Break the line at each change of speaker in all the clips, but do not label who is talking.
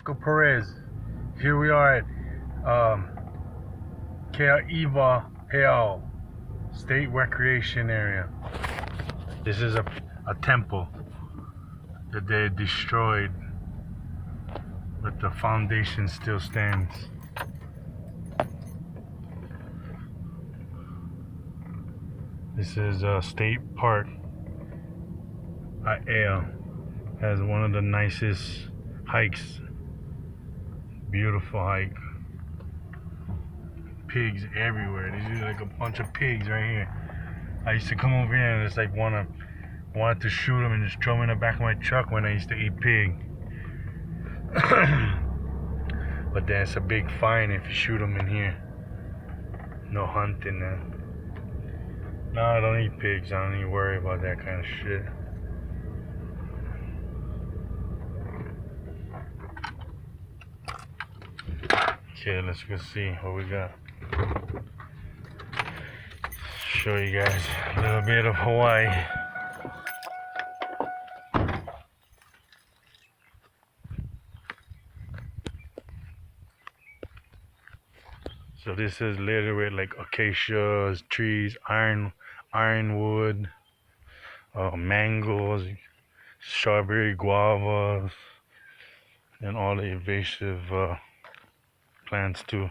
Perez. Here we are at Keaiwa, Heiau State Recreation Area. This is a temple that they destroyed, but the foundation still stands. This is a state park. Aiea has one of the nicest hikes. Beautiful hike. Pigs everywhere. There's like a bunch of pigs right here. I used to come over here and just like wanted to shoot them and just throw them in the back of my truck when I used to eat pig. But then it's a big fine if you shoot them in here. No hunting then. No, I don't eat pigs. I don't even worry about that kind of shit. Okay, let's go see what we got. Show you guys a little bit of Hawaii. So this is littered with like acacias, trees, ironwood, mangoes, strawberry guavas, and all the invasive plants too.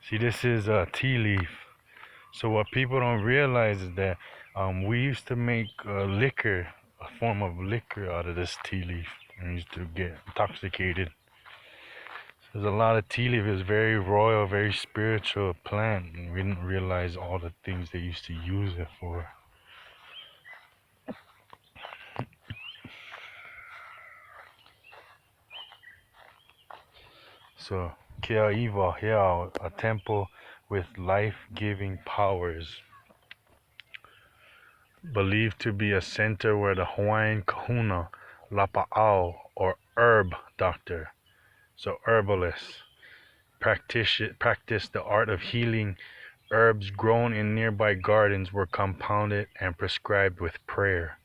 See, this is a tea leaf. So what people don't realize is that we used to make liquor, a form of liquor out of this tea leaf. And we used to get intoxicated. There's a lot of tea leaf. It's very royal, very spiritual plant. And we didn't realize all the things they used to use it for. So, Keaiwa, Heiau, a temple with life-giving powers. Believed to be a center where the Hawaiian kahuna, lapa'au, or herb doctor, so herbalist, practiced the art of healing. Herbs grown in nearby gardens were compounded and prescribed with prayer,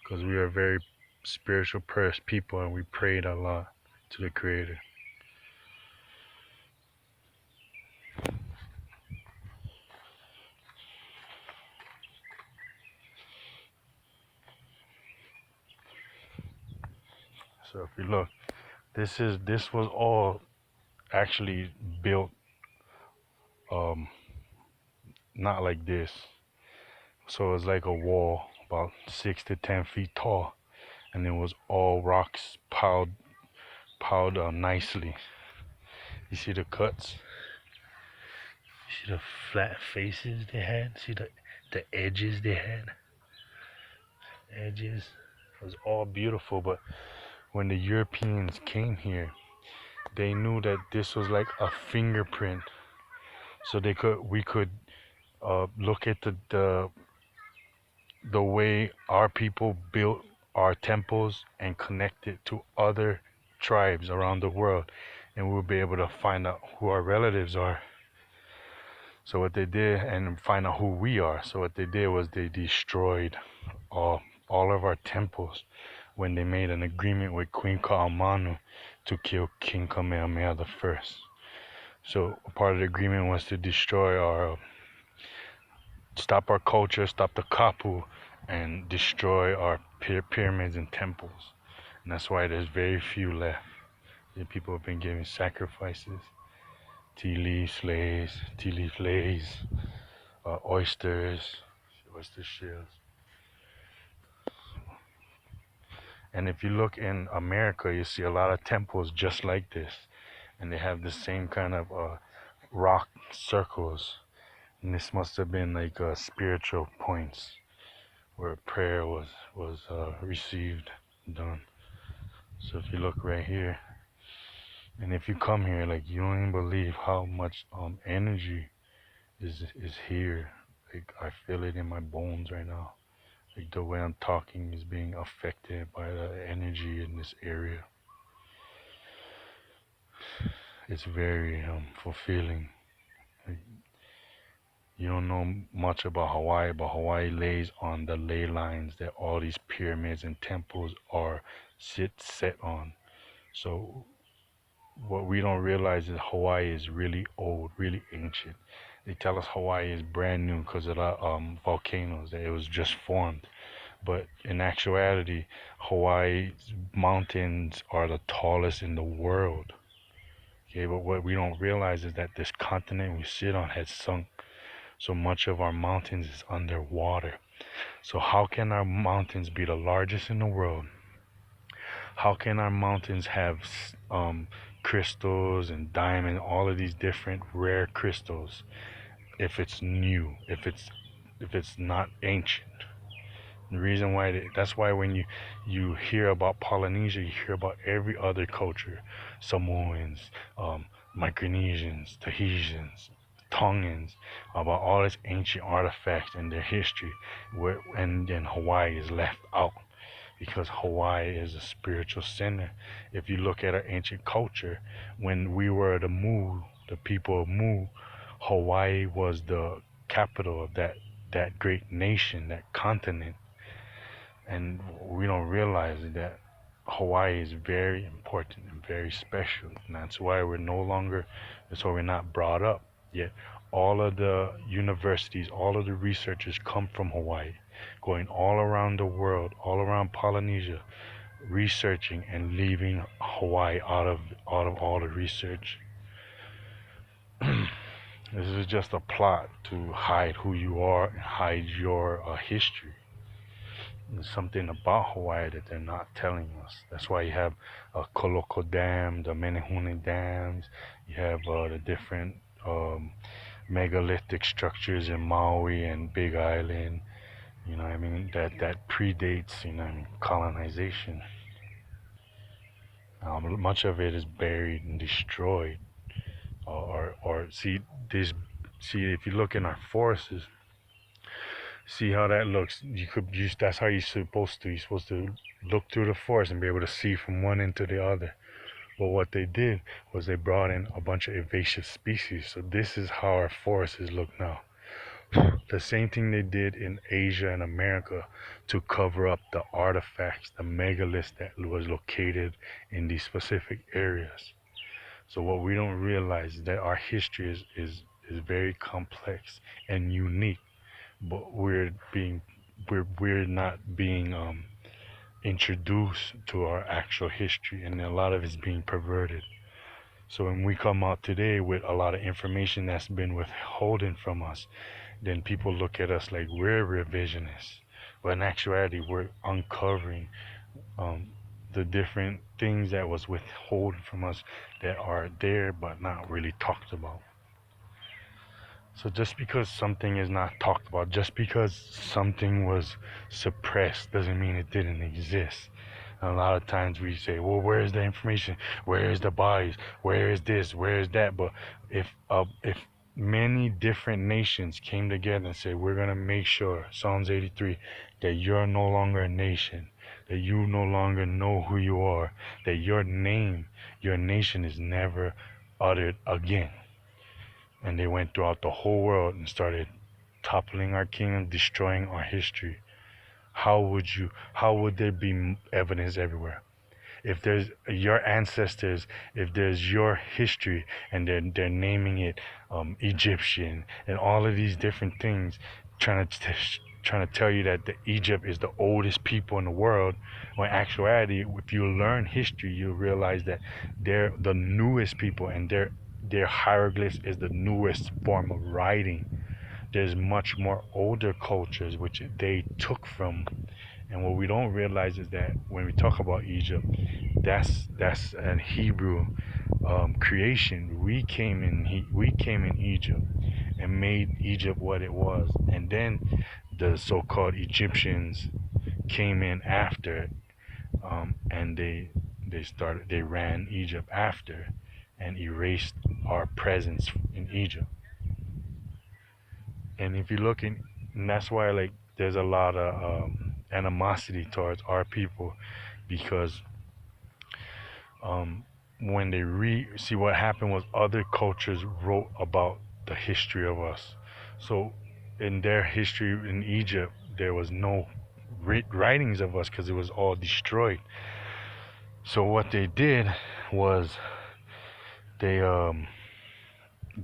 because we are very spiritual people and we prayed a lot to the Creator. So if you look, this was all actually built not like this. So it's like a wall about 6 to 10 feet tall, and it was all rocks piled nicely. You see the cuts? You see the flat faces they had? See the edges they had? Edges. It was all beautiful, but when the Europeans came here, they knew that this was like a fingerprint. So we could look at the way our people built our temples and connect it to other tribes around the world, and we'll be able to find out who our relatives are. So what they did, and find out who we are. So what they did was they destroyed all of our temples when they made an agreement with Queen Ka'amanu to kill King Kamehameha I. So part of the agreement was to destroy stop our culture, stop the kapu, and destroy our pyramids and temples. And that's why there's very few left. The people have been giving sacrifices, tea leaf leis, oyster shells. And if you look in America, you see a lot of temples just like this, and they have the same kind of rock circles. And this must have been like spiritual points where prayer was received, done. So if you look right here, and if you come here, like, you don't even believe how much energy is here. Like, I feel it in my bones right now. Like, the way I'm talking is being affected by the energy in this area. It's very fulfilling. Like, you don't know much about Hawaii, but Hawaii lays on the ley lines that all these pyramids and temples are set on. So what we don't realize is Hawaii is really old, really ancient. They tell us Hawaii is brand new because of the volcanoes, that it was just formed. But in actuality, Hawaii's mountains are the tallest in the world. Okay, but what we don't realize is that this continent we sit on has sunk. So much of our mountains is underwater. So how can our mountains be the largest in the world? How can our mountains have crystals and diamond, all of these different rare crystals, if it's new, if it's not ancient? The reason why that's why when you hear about Polynesia, you hear about every other culture, Samoans, Micronesians, Tahitians, Tongans, about all this ancient artifacts and their history, and then Hawaii is left out because Hawaii is a spiritual center. If you look at our ancient culture, when we were the people of Mu, Hawaii was the capital of that great nation, that continent. And we don't realize that Hawaii is very important and very special. And that's why that's why we're not brought up. Yet all of the universities, all of the researchers come from Hawaii, going all around the world, all around Polynesia, researching and leaving Hawaii out of all the research. This is just a plot to hide who you are and hide your history. There's something about Hawaii that they're not telling us. That's why you have a Koloko Dam, the Menehune dams. You have the different megalithic structures in Maui and Big Island. You know what I mean? That predates, colonization. Much of it is buried and destroyed. Or see this. See, if you look in our forests, see how that looks. You could use That's how you're supposed to. You're supposed to look through the forest and be able to see from one end to the other. But what they did was they brought in a bunch of invasive species. So this is how our forests look now. The same thing they did in Asia and America to cover up the artifacts, the megaliths that was located in these specific areas. So what we don't realize is that our history is very complex and unique, but we're not being introduced to our actual history, and a lot of it's being perverted. So when we come out today with a lot of information that's been withholden from us, then people look at us like we're revisionists. But in actuality, we're uncovering the different things that was withholden from us that are there but not really talked about. So just because something is not talked about, just because something was suppressed, doesn't mean it didn't exist. And a lot of times we say, well, where is the information? Where is the bodies? Where is this? Where is that? But if many different nations came together and said, we're going to make sure, Psalms 83, that you're no longer a nation, that you no longer know who you are, that your name, your nation is never uttered again. And they went throughout the whole world and started toppling our kingdom, destroying our history. How would there be evidence everywhere? If there's your ancestors, if there's your history, and they're naming it Egyptian and all of these different things, trying to tell you that Egypt is the oldest people in the world, when in actuality, if you learn history, you realize that they're the newest people, and their hieroglyphs is the newest form of writing. There's much more older cultures which they took from. And what we don't realize is that when we talk about Egypt, that's an Hebrew creation. We came in Egypt and made Egypt what it was, and then the so-called Egyptians came in after, and they ran Egypt after, and erased our presence in Egypt. And if you look in, and that's why like there's a lot of animosity towards our people, because when they see what happened was other cultures wrote about the history of us. So in their history in Egypt, there was no writings of us because it was all destroyed. So what they did was they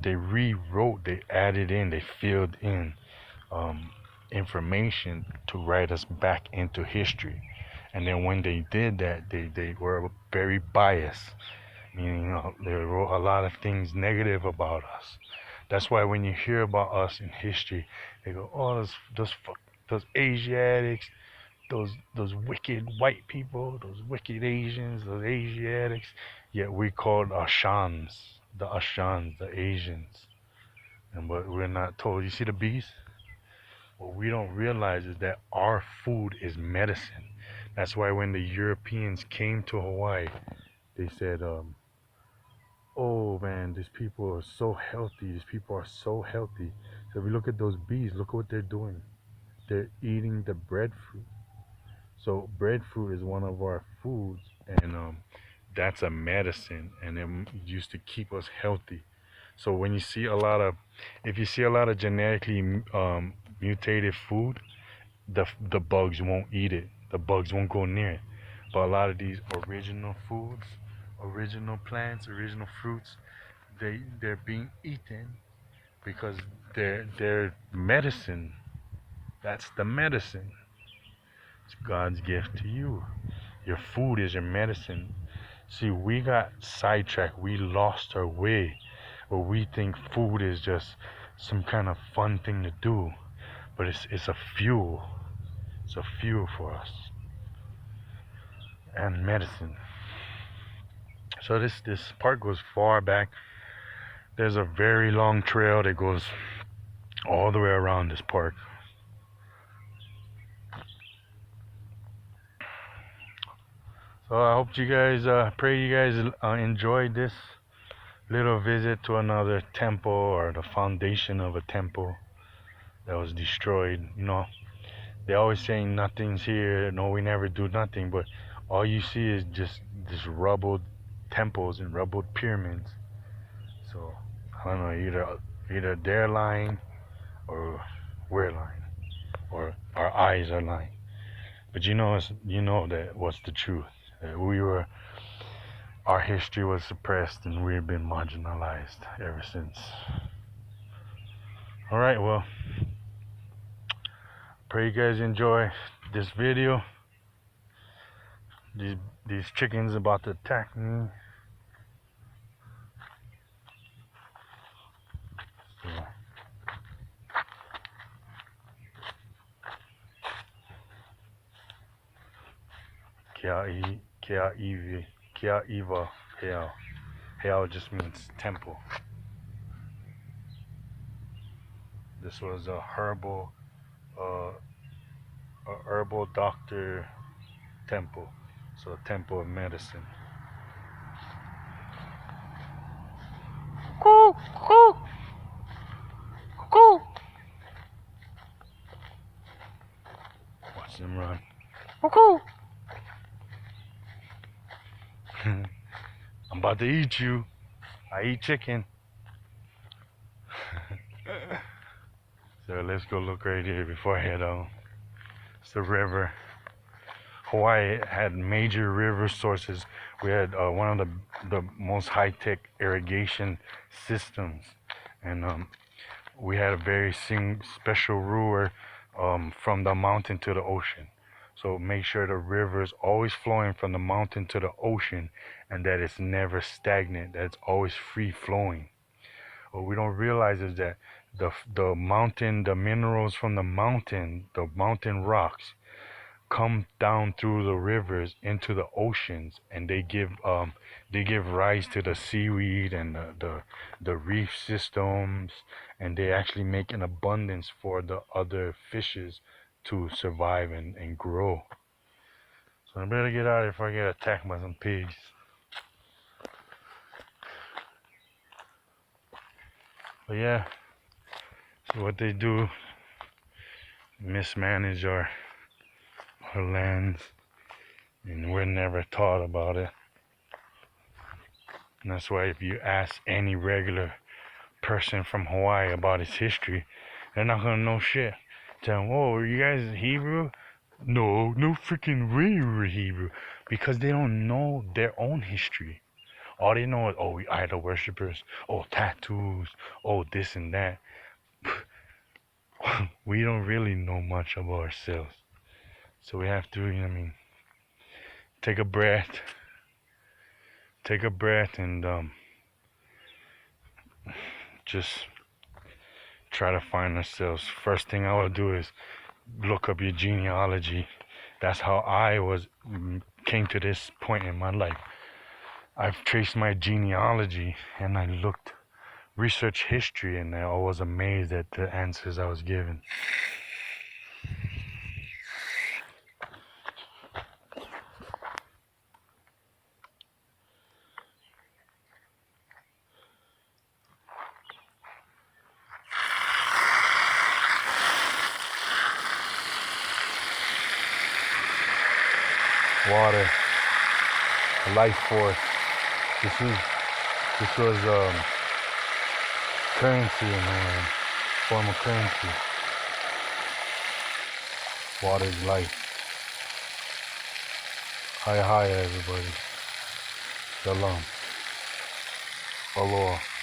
rewrote, they added in, they filled in um, information to write us back into history. And then when they did that, they were very biased, meaning they wrote a lot of things negative about us. That's why when you hear about us in history, they go, "Oh, those Asiatics, those wicked white people, those wicked Asians, those Asiatics." Yet we called Ashans, the Ashans, the Asians, and what we're not told. You see the bees? What we don't realize is that our food is medicine. That's why when the Europeans came to Hawaii, they said, "Oh man, these people are so healthy. These people are so healthy." So if we look at those bees, look what they're doing. They're eating the breadfruit. So breadfruit is one of our foods, and that's a medicine, and it used to keep us healthy. So when you see a lot of, if you see a lot of genetically mutated food, the bugs won't eat it. The bugs won't go near it. But a lot of these original foods, original plants, original fruits, they're being eaten because they're medicine. That's the medicine. It's God's gift to you. Your food is your medicine. See, we got sidetracked. We lost our way. Where we think food is just some kind of fun thing to do. But it's a fuel. It's a fuel for us. And medicine. So this park goes far back. There's a very long trail that goes all the way around this park. So I hope you guys, pray you guys enjoyed this little visit to another temple, or the foundation of a temple that was destroyed. You know, they always saying nothing's here. No, we never do nothing. But all you see is just rubbled temples and rubbled pyramids. So I don't know, either they're lying or we're lying, or our eyes are lying. But you know that what's the truth? That our history was suppressed and we've been marginalized ever since. All right, well, pray you guys enjoy this video. These chickens about to attack me. So, Keaiwa, Heiau. Heiau just means temple. This was a herbal doctor temple. So a temple of medicine. Cuckoo! Cuckoo! Cuckoo! Watch them run. Cuckoo! I'm about to eat you. I eat chicken. So let's go look right here before I head on. It's the river. Hawaii had major river sources. We had one of the most high-tech irrigation systems, and we had a very special ruler from the mountain to the ocean. So make sure the river is always flowing from the mountain to the ocean, and that it's never stagnant, that it's always free flowing. What we don't realize is that the mountain, the minerals from the mountain rocks, come down through the rivers into the oceans, and they give rise to the seaweed and the reef systems, and they actually make an abundance for the other fishes to survive and grow. So I better get out before I get attacked by some pigs. But yeah, so what they do, mismanage our lands, and we're never taught about it. And that's why if you ask any regular person from Hawaii about its history, they're not gonna know shit. Tell them, "Oh, are you guys Hebrew?" No freaking way we're Hebrew. because they don't know their own history. All they know is, oh, we idol worshippers, oh, tattoos, oh, this and that. We don't really know much about ourselves. So we have to, you know what I mean, take a breath, and just try to find ourselves. First thing I would do is look up your genealogy. That's how I came to this point in my life. I've traced my genealogy and I researched history, and I was amazed at the answers I was given. Water, life force. This was currency, man. Form of currency. Water is life. Heiau, everybody. Shalom. Aloha.